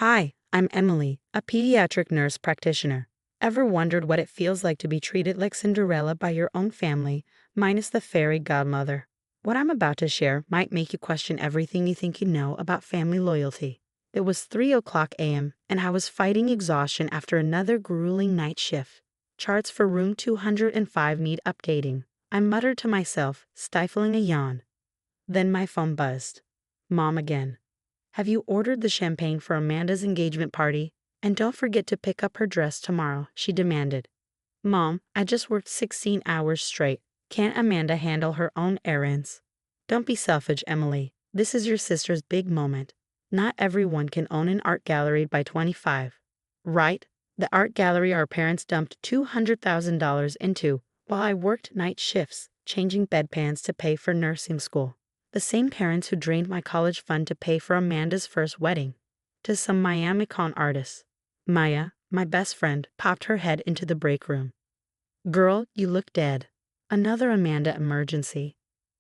Hi, I'm Emily, a pediatric nurse practitioner. Ever wondered what it feels like to be treated like Cinderella by your own family, minus the fairy godmother? What I'm about to share might make you question everything you think you know about family loyalty. It was 3 o'clock a.m., and I was fighting exhaustion after another grueling night shift. Charts for room 205 need updating. I muttered to myself, stifling a yawn. Then my phone buzzed. Mom again. Have you ordered the champagne for Amanda's engagement party? And don't forget to pick up her dress tomorrow, she demanded. Mom, I just worked 16 hours straight. Can't Amanda handle her own errands? Don't be selfish, Emily. This is your sister's big moment. Not everyone can own an art gallery by 25. Right? The art gallery our parents dumped $200,000 into while I worked night shifts, changing bedpans to pay for nursing school. The same parents who drained my college fund to pay for Amanda's first wedding. To some Miami con artists. Maya, my best friend, popped her head into the break room. Girl, you look dead. Another Amanda emergency.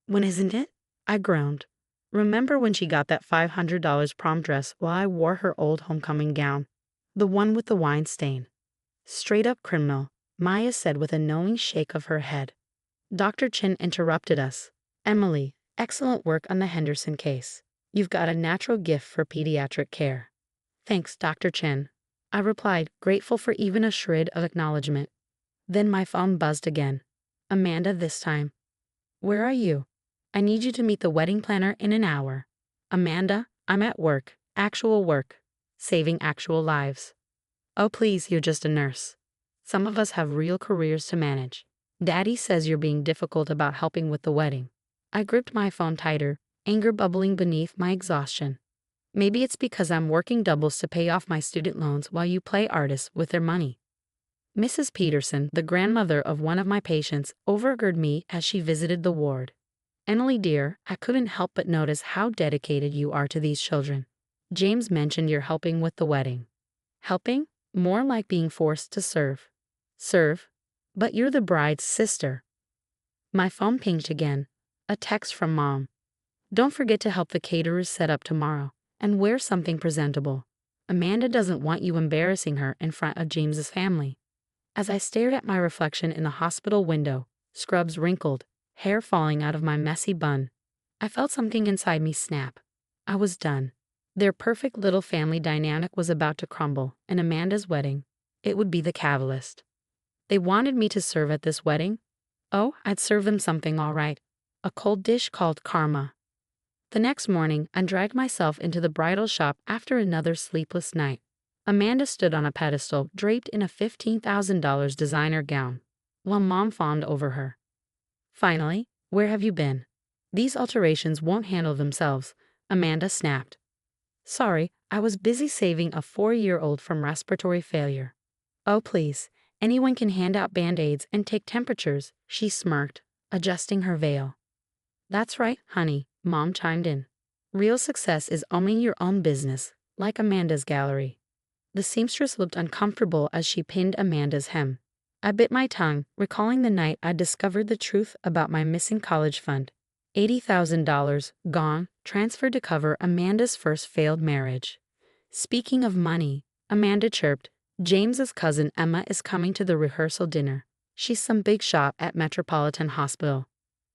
When isn't it? I groaned. Remember when she got that $500 prom dress while I wore her old homecoming gown? The one with the wine stain. Straight up criminal, Maya said with a knowing shake of her head. Dr. Chin interrupted us. Emily, excellent work on the Henderson case. You've got a natural gift for pediatric care. Thanks, Dr. Chen. I replied, grateful for even a shred of acknowledgement. Then my phone buzzed again. Amanda this time. Where are you? I need you to meet the wedding planner in an hour. Amanda, I'm at work. Actual work. Saving actual lives. Oh please, you're just a nurse. Some of us have real careers to manage. Daddy says you're being difficult about helping with the wedding. I gripped my phone tighter, anger bubbling beneath my exhaustion. Maybe it's because I'm working doubles to pay off my student loans while you play artists with their money. Mrs. Peterson, the grandmother of one of my patients, overheard me as she visited the ward. Emily dear, I couldn't help but notice how dedicated you are to these children. James mentioned you're helping with the wedding. Helping? More like being forced to serve. Serve? But you're the bride's sister. My phone pinged again. A text from Mom. Don't forget to help the caterers set up tomorrow, and wear something presentable. Amanda doesn't want you embarrassing her in front of James's family. As I stared at my reflection in the hospital window, scrubs wrinkled, hair falling out of my messy bun, I felt something inside me snap. I was done. Their perfect little family dynamic was about to crumble, and Amanda's wedding, it would be the catalyst. They wanted me to serve at this wedding? Oh, I'd serve them something all right. A cold dish called karma. The next morning, I dragged myself into the bridal shop after another sleepless night. Amanda stood on a pedestal draped in a $15,000 designer gown, while Mom fawned over her. Finally, where have you been? These alterations won't handle themselves, Amanda snapped. Sorry, I was busy saving a 4-year-old from respiratory failure. Oh please, anyone can hand out Band-Aids and take temperatures, she smirked, adjusting her veil. That's right, honey, Mom chimed in. Real success is owning your own business, like Amanda's gallery. The seamstress looked uncomfortable as she pinned Amanda's hem. I bit my tongue, recalling the night I discovered the truth about my missing college fund. $80,000, gone, transferred to cover Amanda's first failed marriage. Speaking of money, Amanda chirped, James's cousin Emma is coming to the rehearsal dinner. She's some big shot at Metropolitan Hospital.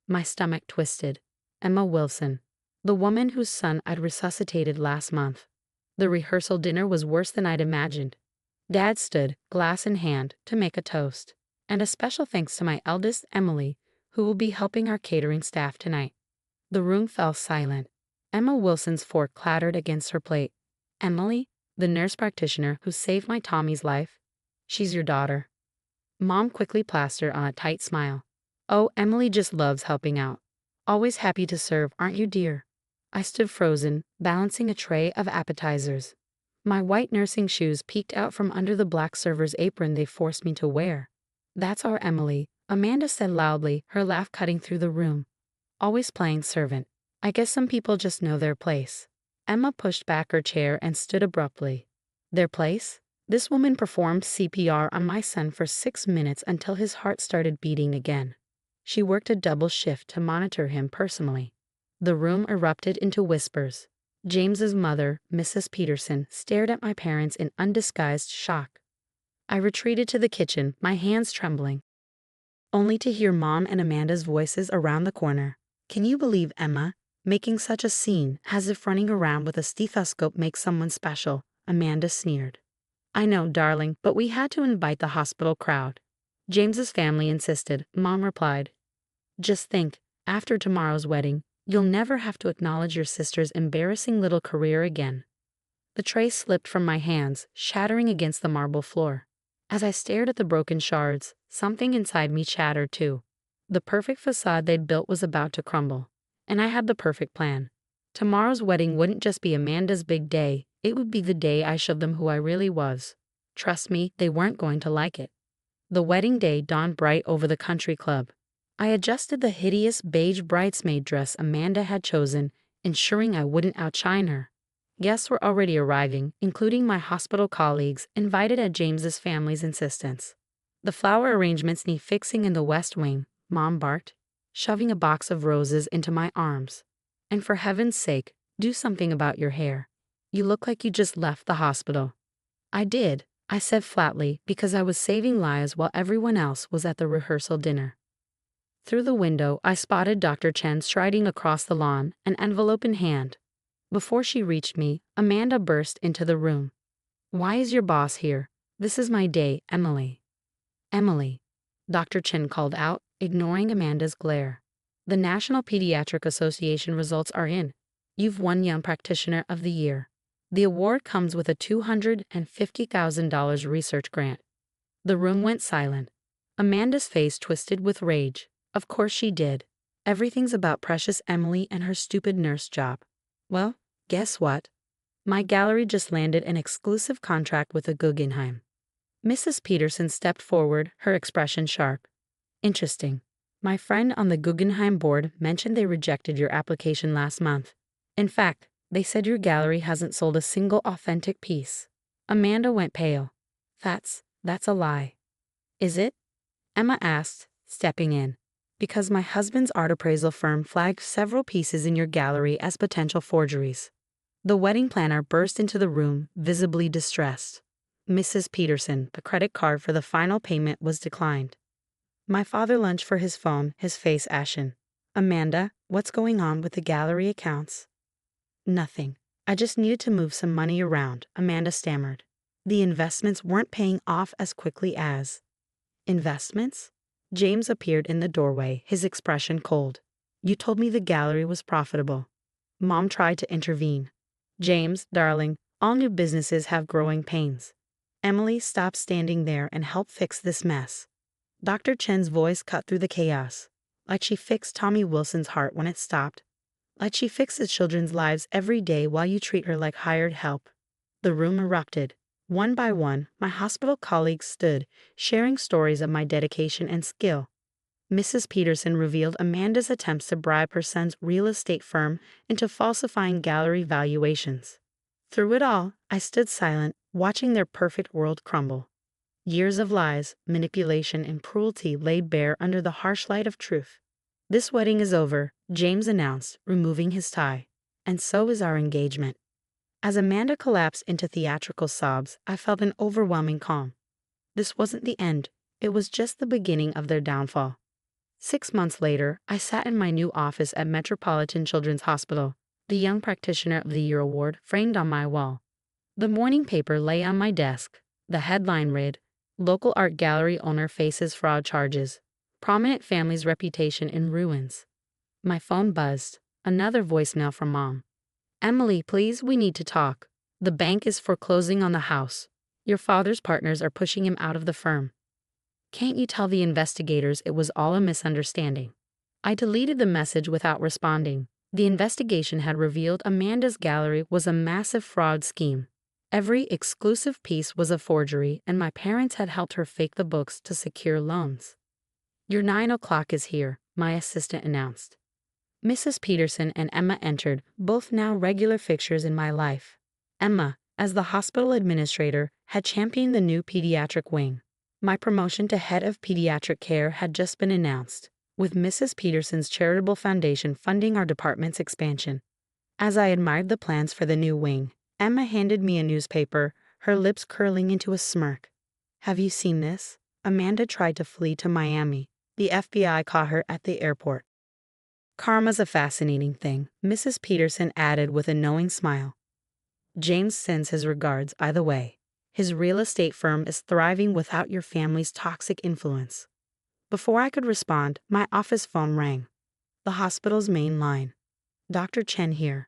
My stomach twisted. Emma Wilson, the woman whose son I'd resuscitated last month. The rehearsal dinner was worse than I'd imagined. Dad stood, glass in hand, to make a toast. And a special thanks to my eldest, Emily, who will be helping our catering staff tonight. The room fell silent. Emma Wilson's fork clattered against her plate. Emily, the nurse practitioner who saved my Tommy's life? She's your daughter. Mom quickly plastered on a tight smile. Oh, Emily just loves helping out. Always happy to serve, aren't you, dear? I stood frozen, balancing a tray of appetizers. My white nursing shoes peeked out from under the black server's apron they forced me to wear. That's our Emily, Amanda said loudly, her laugh cutting through the room. Always playing servant. I guess some people just know their place. Emma pushed back her chair and stood abruptly. Their place? This woman performed CPR on my son for 6 minutes until his heart started beating again. She worked a double shift to monitor him personally. The room erupted into whispers. James's mother, Mrs. Peterson, stared at my parents in undisguised shock. I retreated to the kitchen, my hands trembling, only to hear Mom and Amanda's voices around the corner. "Can you believe Emma? Making such a scene, as if running around with a stethoscope makes someone special," Amanda sneered. "I know, darling, but we had to invite the hospital crowd." James's family insisted, Mom replied. "Just think, after tomorrow's wedding, you'll never have to acknowledge your sister's embarrassing little career again." The tray slipped from my hands, shattering against the marble floor. As I stared at the broken shards, something inside me chattered too. The perfect facade they'd built was about to crumble. And I had the perfect plan. Tomorrow's wedding wouldn't just be Amanda's big day, it would be the day I showed them who I really was. Trust me, they weren't going to like it. The wedding day dawned bright over the country club. I adjusted the hideous beige bridesmaid dress Amanda had chosen, ensuring I wouldn't outshine her. Guests were already arriving, including my hospital colleagues, invited at James's family's insistence. "The flower arrangements need fixing in the West Wing," Mom barked, shoving a box of roses into my arms. "And for heaven's sake, do something about your hair. You look like you just left the hospital." "I did," I said flatly, because I was saving lives while everyone else was at the rehearsal dinner. Through the window, I spotted Dr. Chen striding across the lawn, an envelope in hand. Before she reached me, Amanda burst into the room. "Why is your boss here? This is my day, Emily." "Emily," Dr. Chen called out, ignoring Amanda's glare. "The National Pediatric Association results are in. You've won Young Practitioner of the Year. The award comes with a $250,000 research grant." The room went silent. Amanda's face twisted with rage. Of course she did. Everything's about precious Emily and her stupid nurse job. Well, guess what? My gallery just landed an exclusive contract with the Guggenheim. Mrs. Peterson stepped forward, her expression sharp. "Interesting. My friend on the Guggenheim board mentioned they rejected your application last month. In fact, they said your gallery hasn't sold a single authentic piece." Amanda went pale. That's a lie." "Is it?" Emma asked, stepping in. "Because my husband's art appraisal firm flagged several pieces in your gallery as potential forgeries." The wedding planner burst into the room, visibly distressed. "Mrs. Peterson, the credit card for the final payment was declined." My father lunged for his phone, his face ashen. "Amanda, what's going on with the gallery accounts?" "Nothing. I just needed to move some money around," Amanda stammered. "The investments weren't paying off as quickly as." "Investments?" James appeared in the doorway, his expression cold. "You told me the gallery was profitable." Mom tried to intervene. "James, darling, all new businesses have growing pains. Emily, stop standing there and help fix this mess." Dr. Chen's voice cut through the chaos. "Like she fixed Tommy Wilson's heart when it stopped. Like she fixes children's lives every day while you treat her like hired help." The room erupted. One by one, my hospital colleagues stood, sharing stories of my dedication and skill. Mrs. Peterson revealed Amanda's attempts to bribe her son's real estate firm into falsifying gallery valuations. Through it all, I stood silent, watching their perfect world crumble. Years of lies, manipulation, and cruelty laid bare under the harsh light of truth. "This wedding is over," James announced, removing his tie. "And so is our engagement." As Amanda collapsed into theatrical sobs, I felt an overwhelming calm. This wasn't the end. It was just the beginning of their downfall. 6 months later, I sat in my new office at Metropolitan Children's Hospital, the Young Practitioner of the Year award framed on my wall. The morning paper lay on my desk. The headline read, "Local art gallery owner faces fraud charges. Prominent family's reputation in ruins." My phone buzzed. Another voicemail from Mom. "Emily, please, we need to talk. The bank is foreclosing on the house. Your father's partners are pushing him out of the firm. Can't you tell the investigators it was all a misunderstanding?" I deleted the message without responding. The investigation had revealed Amanda's gallery was a massive fraud scheme. Every exclusive piece was a forgery, and my parents had helped her fake the books to secure loans. "Your 9 o'clock is here," my assistant announced. Mrs. Peterson and Emma entered, both now regular fixtures in my life. Emma, as the hospital administrator, had championed the new pediatric wing. My promotion to head of pediatric care had just been announced, with Mrs. Peterson's charitable foundation funding our department's expansion. As I admired the plans for the new wing, Emma handed me a newspaper, her lips curling into a smirk. Have you seen this? Amanda tried to flee to Miami. The FBI caught her at the airport. Karma's a fascinating thing, Mrs. Peterson added with a knowing smile. James sends his regards either way. His real estate firm is thriving without your family's toxic influence. Before I could respond, my office phone rang. The hospital's main line. Dr. Chen here.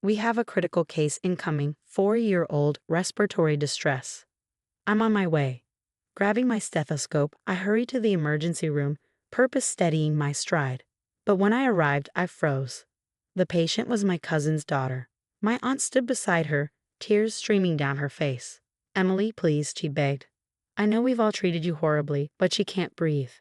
We have a critical case incoming, 4-year-old respiratory distress. I'm on my way. Grabbing my stethoscope, I hurried to the emergency room, purpose steadying my stride. But when I arrived, I froze. The patient was my cousin's daughter. My aunt stood beside her, tears streaming down her face. Emily, please, she begged. I know we've all treated you horribly, but she can't breathe.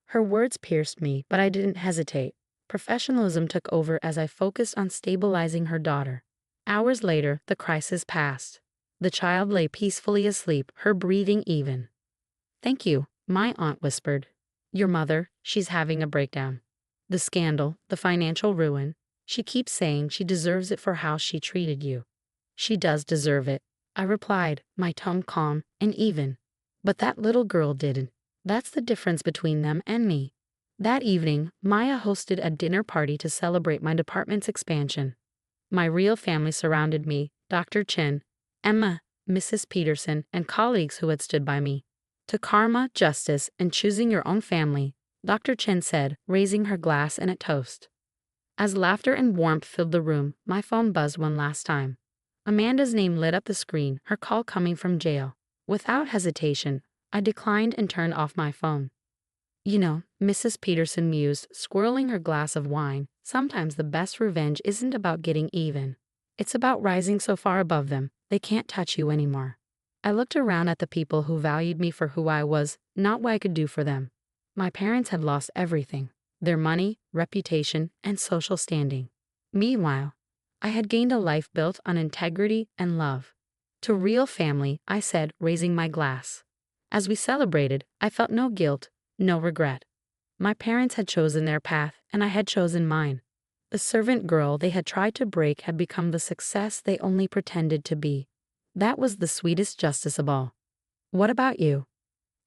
Her words pierced me, but I didn't hesitate. Professionalism took over as I focused on stabilizing her daughter. Hours later, the crisis passed. The child lay peacefully asleep, her breathing even. Thank you, my aunt whispered. Your mother, she's having a breakdown. The scandal, the financial ruin. She keeps saying she deserves it for how she treated you. She does deserve it, I replied, my tone calm and even. But that little girl didn't. That's the difference between them and me. That evening, Maya hosted a dinner party to celebrate my department's expansion. My real family surrounded me, Dr. Chen, Emma, Mrs. Peterson, and colleagues who had stood by me. To karma, justice, and choosing your own family, Dr. Chen said, raising her glass in a toast. As laughter and warmth filled the room, my phone buzzed one last time. Amanda's name lit up the screen, her call coming from jail. Without hesitation, I declined and turned off my phone. You know, Mrs. Peterson mused, swirling her glass of wine, sometimes the best revenge isn't about getting even. It's about rising so far above them, they can't touch you anymore. I looked around at the people who valued me for who I was, not what I could do for them. My parents had lost everything, their money, reputation, and social standing. Meanwhile, I had gained a life built on integrity and love. To real family, I said, raising my glass. As we celebrated, I felt no guilt, no regret. My parents had chosen their path, and I had chosen mine. The servant girl they had tried to break had become the success they only pretended to be. That was the sweetest justice of all. What about you?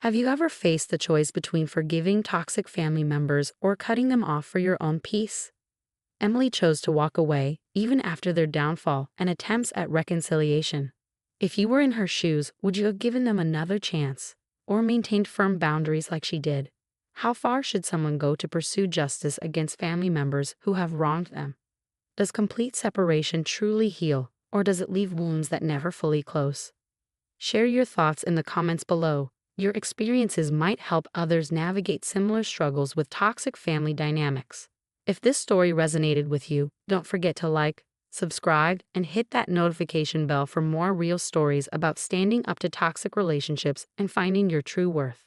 Have you ever faced the choice between forgiving toxic family members or cutting them off for your own peace? Emily chose to walk away, even after their downfall and attempts at reconciliation. If you were in her shoes, would you have given them another chance, or maintained firm boundaries like she did? How far should someone go to pursue justice against family members who have wronged them? Does complete separation truly heal, or does it leave wounds that never fully close? Share your thoughts in the comments below. Your experiences might help others navigate similar struggles with toxic family dynamics. If this story resonated with you, don't forget to like, subscribe, and hit that notification bell for more real stories about standing up to toxic relationships and finding your true worth.